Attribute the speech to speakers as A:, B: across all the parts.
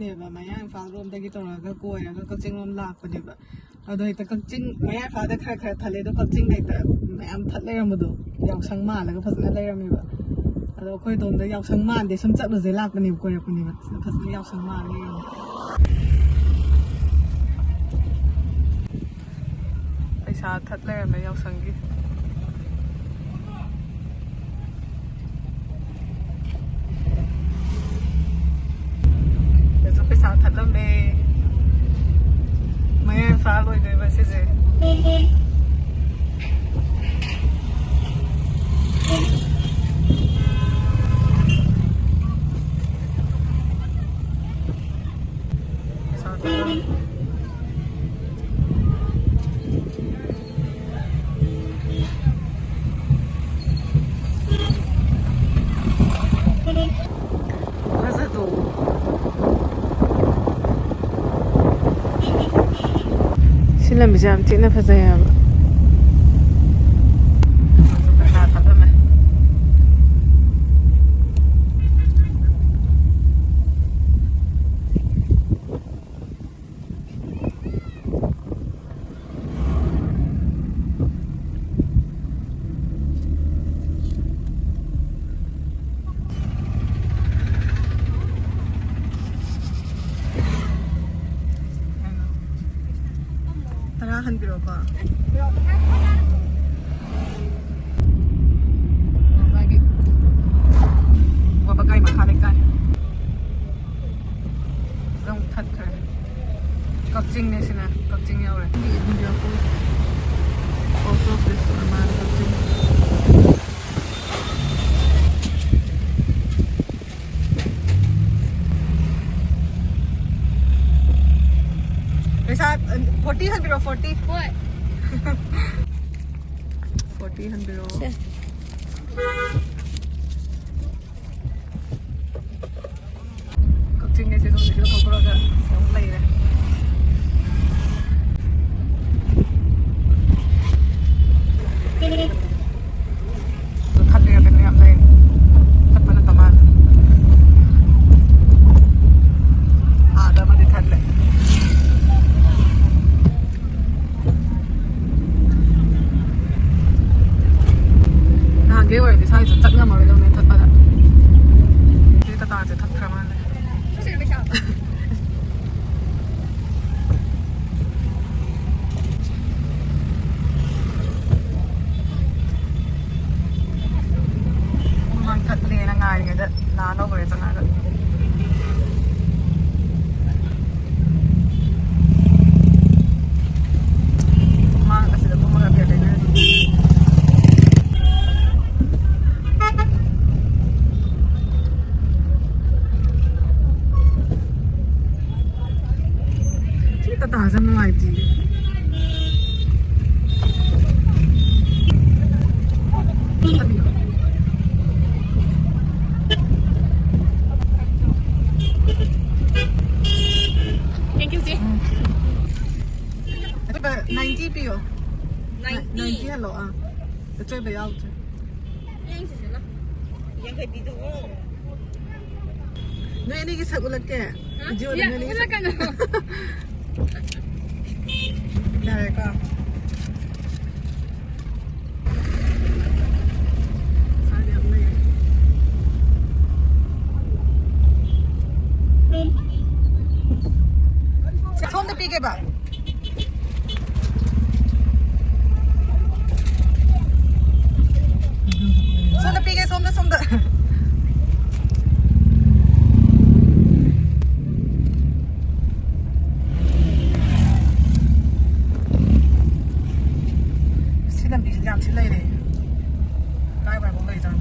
A: ꯆꯠꯄꯅꯦꯕ ꯃꯌꯥꯡ ꯏꯝꯐꯥꯜꯔꯣꯝꯗꯒꯤ ꯇꯧꯔꯒ ꯀꯣꯏꯔꯒ ꯀꯛꯆꯤꯡꯂꯣꯝ ꯂꯥꯛꯄꯅꯦꯕ ꯑꯗꯣ ꯍꯦꯛꯇ ꯀꯛꯆꯤꯡ ꯃꯌꯥꯡ ꯏꯝꯐꯥꯜꯗ ꯈꯔ ꯊꯠꯂꯦ ꯑꯗꯣ ꯀꯛꯆꯤꯡꯗ ꯍꯦꯛꯇ ꯃꯌꯥꯝ ꯊꯠ ꯂꯩꯔꯝꯕꯗꯣ ꯌꯥꯎꯁꯪ ꯃꯥꯜꯂꯒ ꯐꯖꯅ ꯂꯩꯔꯝꯃꯦꯕ ꯑꯗꯣ ꯑꯩꯈꯣꯏ ꯑꯗꯣꯝꯗ ꯌꯥꯎꯁꯪ ꯃꯥꯟꯗꯦ ꯁꯨꯝ ꯆꯠꯂꯨꯁꯦ ꯂꯥꯛꯄꯅꯦꯕ ꯀꯣꯏꯔꯛꯄꯅꯦꯕ ꯐꯖꯅ ꯌꯥꯎꯁꯪ ꯃꯥꯜꯂꯦ ꯄꯩꯁꯥ ꯊꯠ ꯂꯩꯔꯝꯃꯦ ꯌꯥꯎꯁꯪꯒꯤ ꯄꯩꯁꯥ ꯊꯠꯂꯝꯃꯦ ꯃꯌꯥꯡ ꯏꯝꯐꯥꯜ ꯑꯣꯏꯗꯣꯏꯕ ꯁꯤꯁꯦ ꯁꯤ ꯂꯝꯕꯤꯁꯦ ꯌꯥꯝ ꯊꯤꯅ ꯐꯖꯩ ꯍꯥꯏꯕ ꯄꯩꯁꯥ ꯊꯠꯂꯝꯃꯦ ꯍꯟꯕꯤꯔꯣꯀꯣ ꯃꯥꯒꯤ ꯋꯥꯕꯒꯥꯏ ꯃꯈꯥ ꯂꯩꯀꯥꯏ ꯑꯃꯨꯛ ꯊꯠꯈ꯭ꯔꯦ ꯀꯛꯆꯤꯡꯅꯦ ꯁꯤꯅ ꯀꯛꯆꯤꯡ ꯌꯧꯔꯦ ꯏꯟꯗꯤꯌꯥ ꯄꯣꯁꯠ ꯑꯣꯐꯤꯁ ꯑꯃꯅ ꯀꯛꯆꯤꯡ पैसा 40 हंड्रो 40 होय 40 हंड्रो कच्चिंग ने से तो दिखो थोड़ा सा सब लेire तो थक गया मैंने हम ले तब पहले तमाम आधा में थक ले गे ꯑꯣꯏꯔꯗꯤ ꯁꯥꯏꯁꯨ ꯆꯠ ꯉꯝꯃꯔꯣꯏꯗꯧꯅꯦ ꯊꯠꯄꯗ ꯁꯤ ꯇꯇꯥꯁꯦ ꯊꯠꯈ꯭ꯔ ꯃꯥꯜꯂꯦ ꯃꯃꯥꯡ ꯊꯠꯂꯦꯅ ꯉꯥꯏꯔꯤꯉꯩꯗ ꯂꯧꯈ꯭ꯔꯦ ꯆꯪꯉꯒ ꯃꯃꯥꯡ ꯑꯁꯤꯗ ꯀꯨꯝꯃꯒ ꯀꯩꯗꯩꯅ ताजा मंगाई थी थैंक यू जी 90 पियो 90 हेलो तो最不要吃नहीं नहीं किस उलट के जो नहीं उलट का ना Nareka. Sadi am nahi. Sonda pige ba. Sonda pige sonda. Làm trên đây này tay bài bóng đầy rằng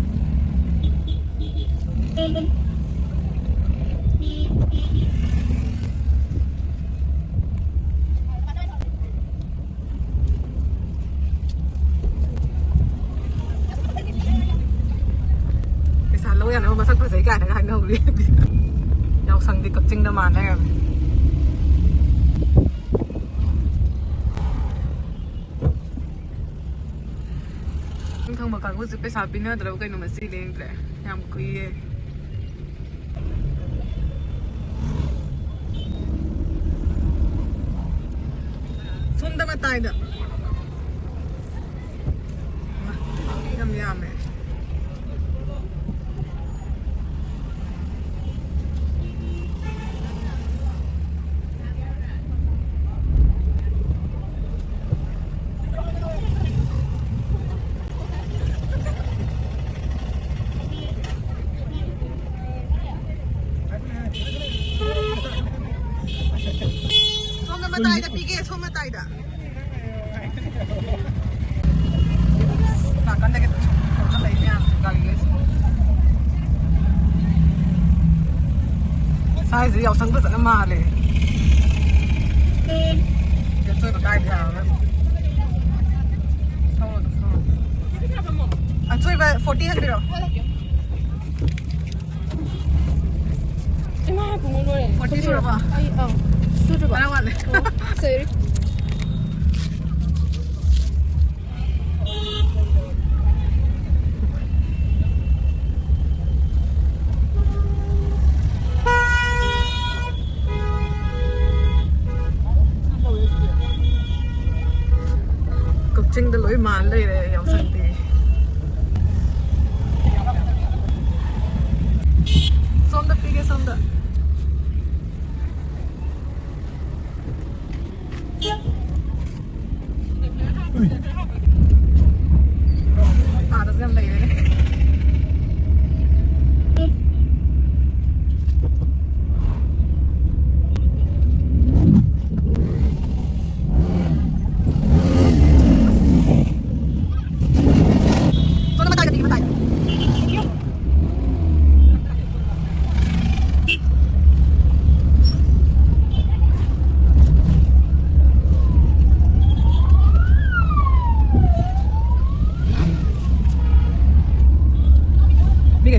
A: cái sàn lâu em nó mà sắc phải giấy cài này hành đâu đi nhau sang đi cập trinh đâu màn đây em thông mà càng có sự phải xài pin nữa từ đầu cây nó mà xì lên kìa em quý ꯁꯣꯝꯗ ꯃꯇꯥꯏꯗ ꯌꯥꯝ ꯌꯥꯝꯃꯦ Matayda pige so matayda. Nakanda kita so matayda gali guys. Size Yaoshang ba na mahal eh. Ito ba kaya dia? Ito ba 1400 ro?
B: Ima ha pumo no eh.
A: 40 ro ba?
B: Ay oh. Sudah ba?
A: Mana wala?
B: Sorry.
A: Kakching da loi man leire Yaoshang di. Somda pige somda. Paras yang leire.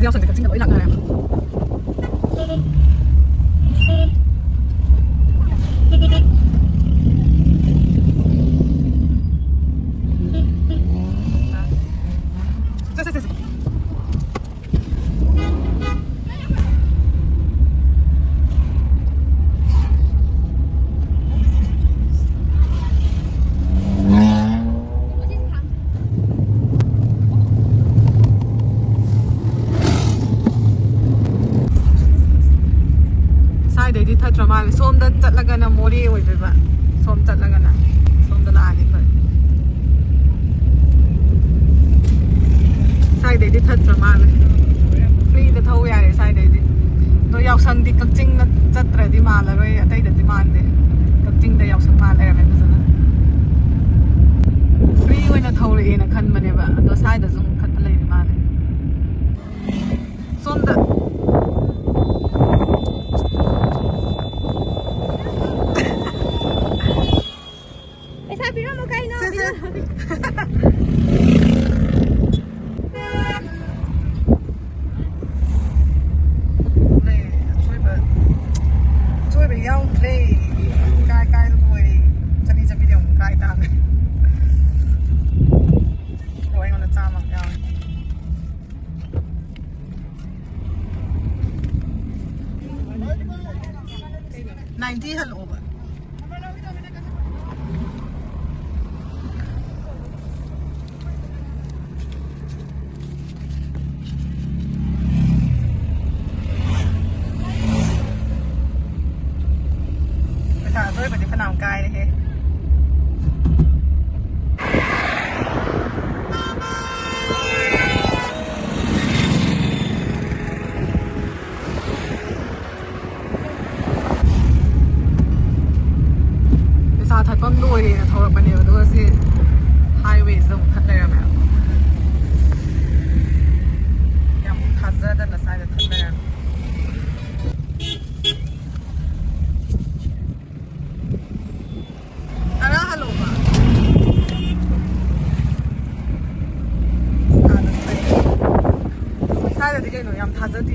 A: Yaoshang di Kakching da loi lang na. Di thatle mal som da tatlaga na mori oi ba som tatlaga na som da la ni ba sai de di thatle mal free da thau ya re sai de di no Yaoshang di Kakching na chatra di mal la roi atai da di man de Kakching da Yaoshang mal la me ba free oi na thau re na khan mane ba do sai da zung khat lai di mal som da hello ba Sa tôi phải đi phần nào cài đấy he. Sa thật con đuôi thì thầu được bao nhiêu đuôi gì highway dùng thật đây là mẹ. Em thật ra đây là sai thật đây. Yang 타저디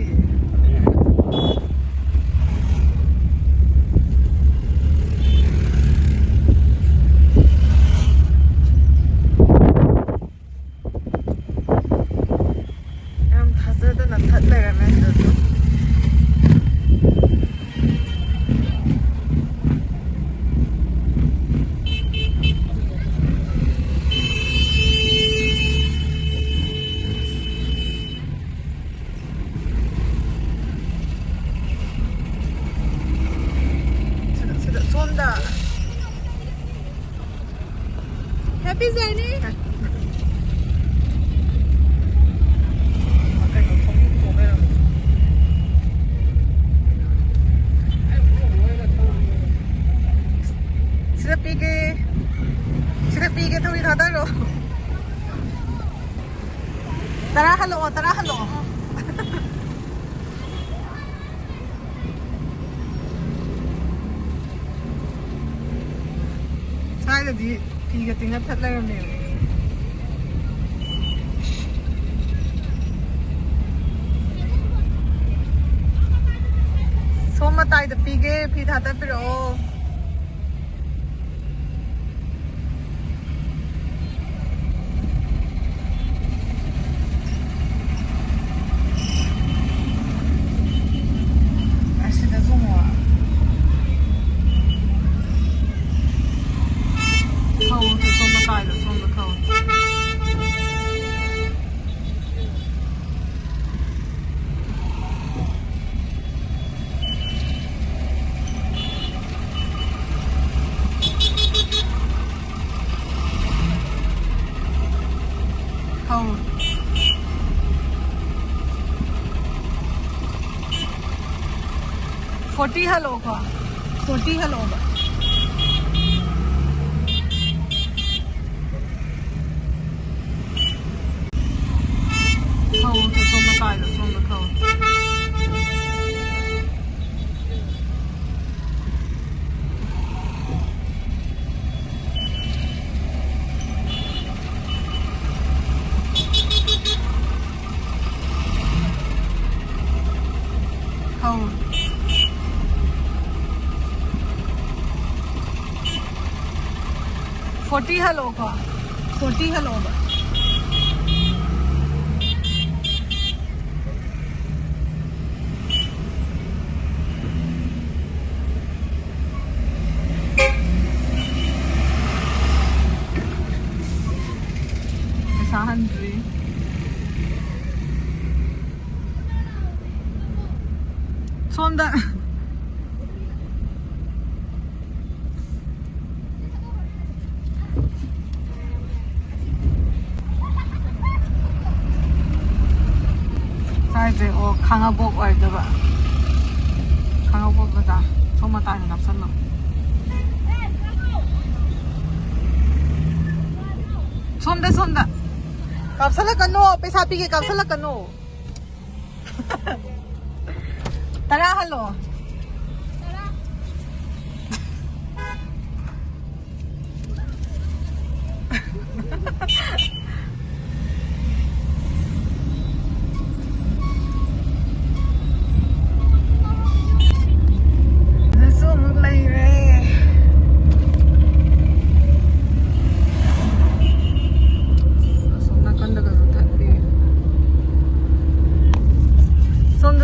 A: yang 타저드 나 thatle means
B: Happy journey.
A: Sila pige tuwi thatle. Tara halo. Side pige tinga thatle ramne. Soma tai the pige phi thatle piro. Forty hello ka. 40 hello ba. Khâu thì không có tài được không được khâu. Khâu 40 hello ka. 40 hello ba. Sahandri. Sonda. Sai o khangabok oi da ba. Khangabok ba da. Soma tai na san lo. Sonda. Kapsalakano, paisa pige kapsalakano. Tara halo.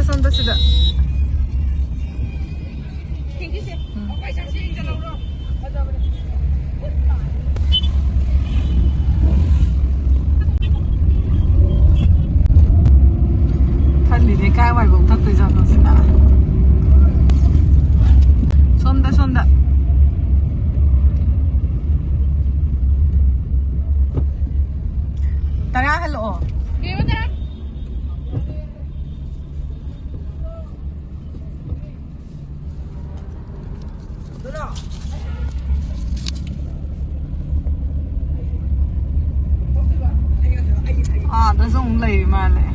A: Sonda sida. Thatle ne kai wai bong thatle jan no sina. Sonda. Tara hello. À, đó dùng leire mà này.